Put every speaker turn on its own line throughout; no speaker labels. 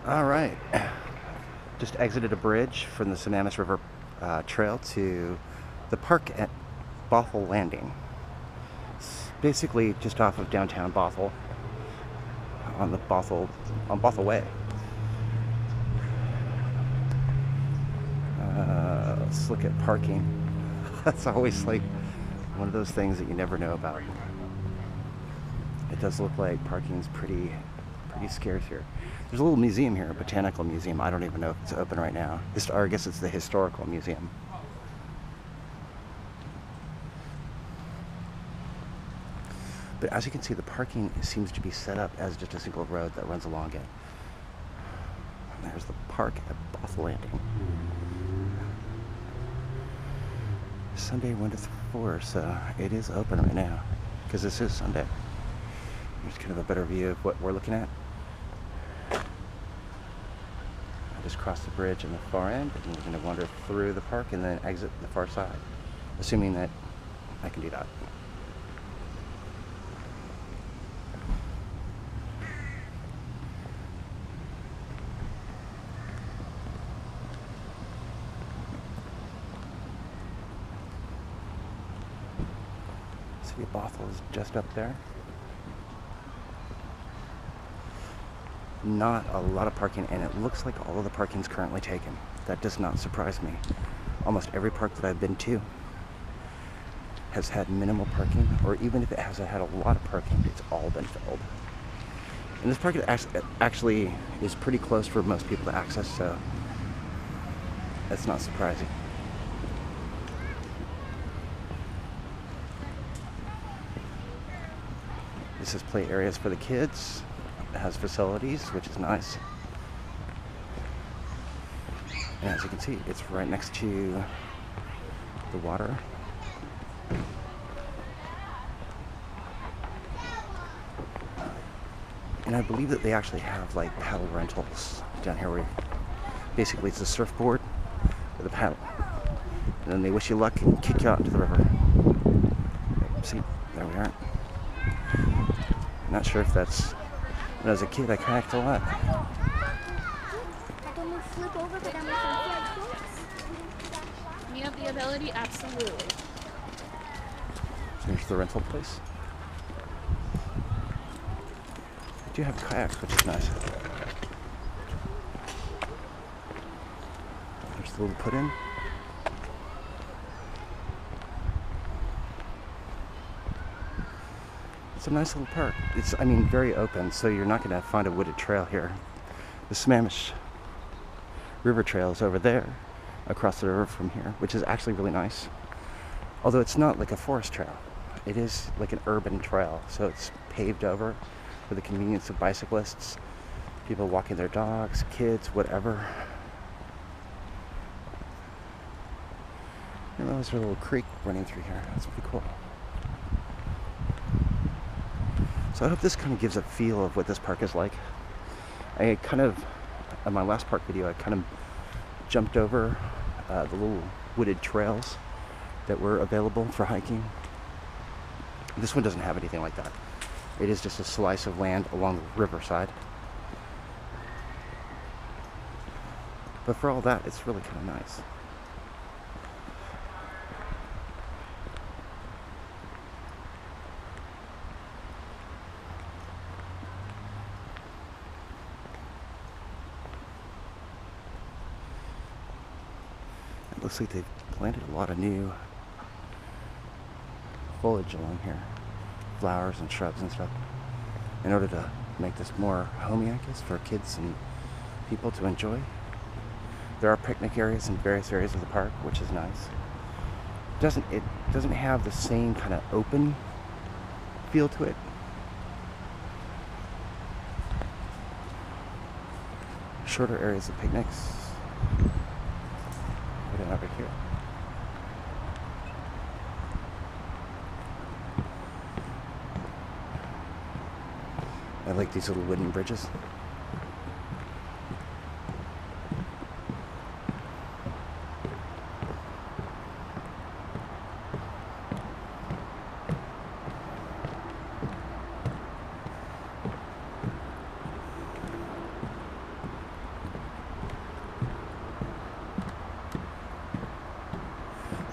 All right, just exited a bridge from the Sanamis River Trail to the park at Bothell Landing. It's basically just off of downtown Bothell, on Bothell Way. Let's look at parking. That's always like one of those things that you never know about. It does look like parking's pretty scarce here. There's a little museum here, a botanical museum. I don't even know if it's open right now. Or I guess it's the historical museum. But as you can see, the parking seems to be set up as just a single road that runs along it. And there's the park at Bothell Landing. Sunday 1 to 4, so it is open right now because this is Sunday. Here's kind of a better view of what we're looking at. I just crossed the bridge on the far end, and we're going to wander through the park and then exit the far side, assuming that I can do that. City of Bothell is just up there. Not a lot of parking, and it looks like all of the parking is currently taken. That does not surprise me. Almost every park that I've been to has had minimal parking, or even if it hasn't had a lot of parking, it's all been filled. And this park actually is pretty close for most people to access, so that's not surprising. This is play areas for the kids. It has facilities, which is nice. And as you can see, it's right next to the water. And I believe that they actually have like paddle rentals down here where basically it's a surfboard with a paddle. And then they wish you luck and kick you out into the river. See, there we are. I'm not sure if that's... When I was a kid, I kayaked a lot.
You have the ability? Absolutely.
So here's the rental place. They do have kayaks, which is nice. There's the little put-in. It's a nice little park. It's, I mean, very open, so you're not going to find a wooded trail here. The Sammamish River Trail is over there, across the river from here, which is actually really nice. Although it's not like a forest trail. It is like an urban trail, so it's paved over for the convenience of bicyclists, people walking their dogs, kids, whatever. And there's a little creek running through here. That's pretty cool. So I hope this kind of gives a feel of what this park is like. I kind of, in my last park video, I kind of jumped over the little wooded trails that were available for hiking. This one doesn't have anything like that. It is just a slice of land along the riverside. But for all that, it's really kind of nice. It looks like they've planted a lot of new foliage along here. Flowers and shrubs and stuff. In order to make this more homey, I guess, for kids and people to enjoy. There are picnic areas in various areas of the park, which is nice. It doesn't have the same kind of open feel to it. Shorter areas of picnics. Right over here. I like these little wooden bridges.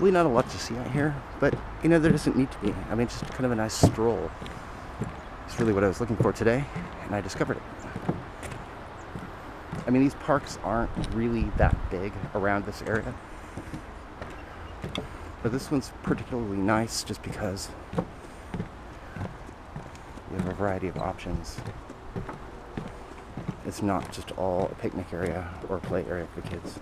Really not a lot to see out here, but you know, there doesn't need to be. I mean, just kind of a nice stroll. It's really what I was looking for today, and I discovered it. I mean, these parks aren't really that big around this area, but this one's particularly nice just because you have a variety of options. It's not just all a picnic area or a play area for kids.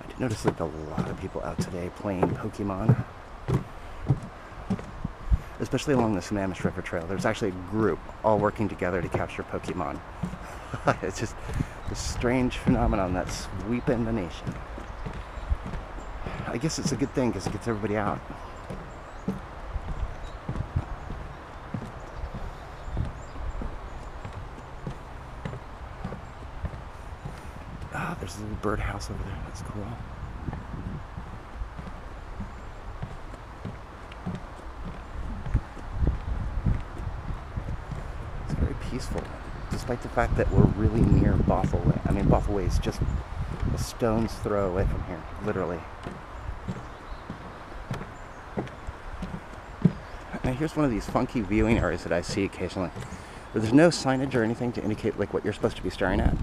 I did notice like a lot of people out today playing Pokemon, especially along the Sammamish River Trail. There's actually a group all working together to capture Pokemon. It's just a strange phenomenon that's sweeping the nation. I guess it's a good thing because it gets everybody out. Ah, there's a little birdhouse over there. That's cool. It's very peaceful, despite the fact that we're really near Bothell Way. I mean, Bothell Way is just a stone's throw away from here, literally. Now here's one of these funky viewing areas that I see occasionally, where there's no signage or anything to indicate like what you're supposed to be staring at.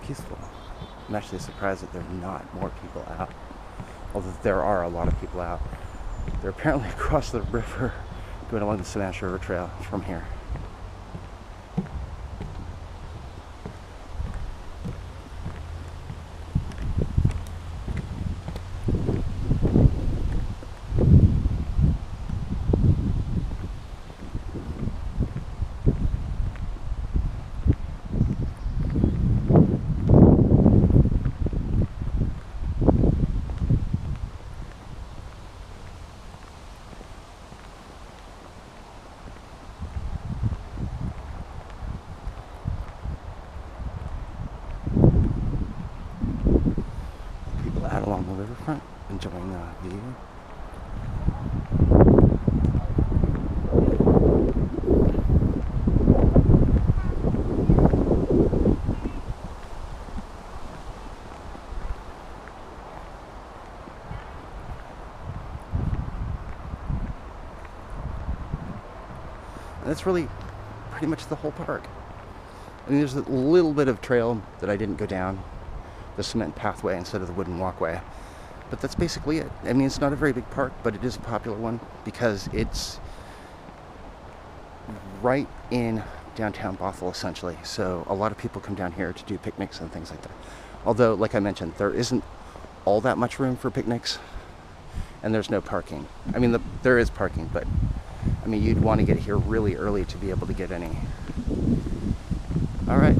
Peaceful. I'm actually surprised that there are not more people out, although there are a lot of people out. They're apparently across the river going along the Sammamish River Trail from here. Out along the riverfront, enjoying the view. And that's really pretty much the whole park. I mean, there's a little bit of trail that I didn't go down, the cement pathway instead of the wooden walkway. But that's basically it. I mean, it's not a very big park, but it is a popular one because it's right in downtown Bothell, essentially. So a lot of people come down here to do picnics and things like that. Although, like I mentioned, there isn't all that much room for picnics, and there's no parking. I mean, there is parking, but I mean, you'd want to get here really early to be able to get any. All right.